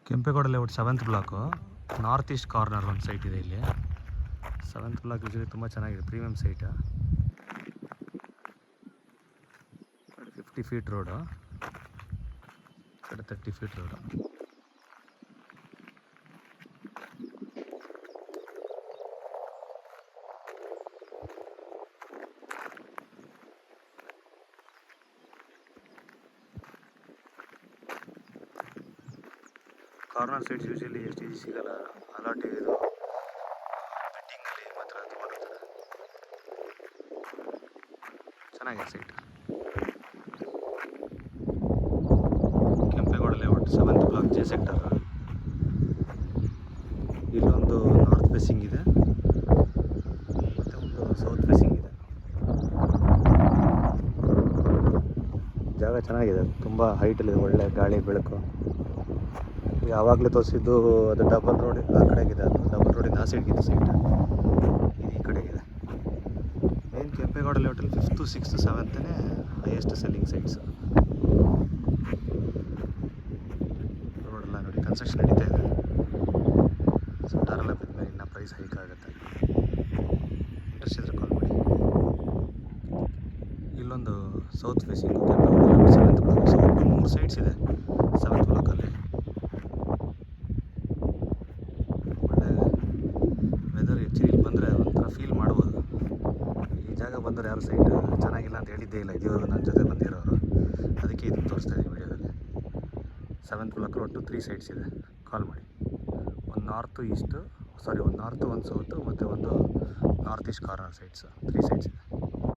Kempegowda layout 7th block, north east corner ಒಂದು site ಇದೆ ಇಲ್ಲಿ. 7th ಬ್ಲಾಕ್ ಯೂಶಲಿ ತುಂಬ ಚೆನ್ನಾಗಿದೆ, premium site. 50 feet road, 30 feet road. Corner sides usually ಎಷ್ಟು easy ಸಿಗಲ್ಲ, ಅಲಾಟ್ ಇದು ಬೆಟ್ಟಿಂಗಲ್ಲಿ ಮಾತ್ರ ತೊಗೊಂಡಿರ್ತಾರೆ. ಚೆನ್ನಾಗಿದೆ site. Kempegowda layout 7th block J sector. ಇಲ್ಲೊಂದು ನಾರ್ತ್ ಫೇಸಿಂಗ್ ಇದೆ ಮತ್ತು ಒಂದು ಸೌತ್ ಫೇಸಿಂಗ್ ಇದೆ. ಜಾಗ ಚೆನ್ನಾಗಿದೆ, ತುಂಬ ಹೈಟಲ್ಲಿದೆ, ಒಳ್ಳೆ ಗಾಳಿ ಬೆಳಕು. ಯಾವಾಗಲೇ ತೋರಿಸಿದ್ದು ಅದು ಡಬಲ್ ರೋಡ್ ಆ ಕಡೆಗಿದೆ, ಅದು ಡಬಲ್ ರೋಡಿಂದ ಆ ಸೈಡ್ಗಿದೆ ಸೈಟ್, ಇದು ಈ ಕಡೆಗಿದೆ. ಏನು ಕೆಂಪೇಗೌಡ ಲೇಔಟಲ್ಲಿ 5th, 6th, 7th highest selling sites. ರೋಡೆಲ್ಲ ನೋಡಿ ಕನ್ಸ್ಟ್ರಕ್ಷನ್ ನಡೀತಾ ಇದೆ. ಸೊ ಟಾರೆಲ್ಲ ಬಿದ್ಮೇಲೆ ಇನ್ನೂ ಪ್ರೈಸ್ ಹೈಕ್ ಆಗುತ್ತೆ. ಇಂಟ್ರೆಸ್ಟ್ ಇದ್ರೆ ಕಾಲ್ ಮಾಡಿ. ಇಲ್ಲೊಂದು south facing Kempegowda layout 7th block. So ಒಟ್ಟು 3 ಸೈಟ್ಸ್ ಇದೆ 7th ಬ್ಲಾಕಲ್ಲಿ. ವೆದರ್ ಆ್ಯಕ್ಚುಲಿ ಇಲ್ಲಿ ಬಂದರೆ ಒಂಥರ ಫೀಲ್ ಮಾಡ್ಬೋದು. ಈ ಜಾಗ ಬಂದರೆ ಯಾರು ಸೈಟ್ ಚೆನ್ನಾಗಿಲ್ಲ ಅಂತ ಹೇಳಿದ್ದೇ ಇಲ್ಲ ಇದುವರೆಗೂ ನನ್ನ ಜೊತೆ ಬಂದಿರೋರು. ಅದಕ್ಕೆ ಇದನ್ನು ತೋರಿಸ್ತಾ ಇದ್ದೀನಿ ವಿಡಿಯೋದಲ್ಲಿ. 7th ಬ್ಲಾಕಲ್ಲಿ ಒಟ್ಟು 3 ಸೈಟ್ಸ್ ಇದೆ, ಕಾಲ್ ಮಾಡಿ. ಒಂದು ನಾರ್ತ್, ಒಂದು ಸೌತು ಮತ್ತು ಒಂದು north east corner sites, 3 sites ಇದೆ.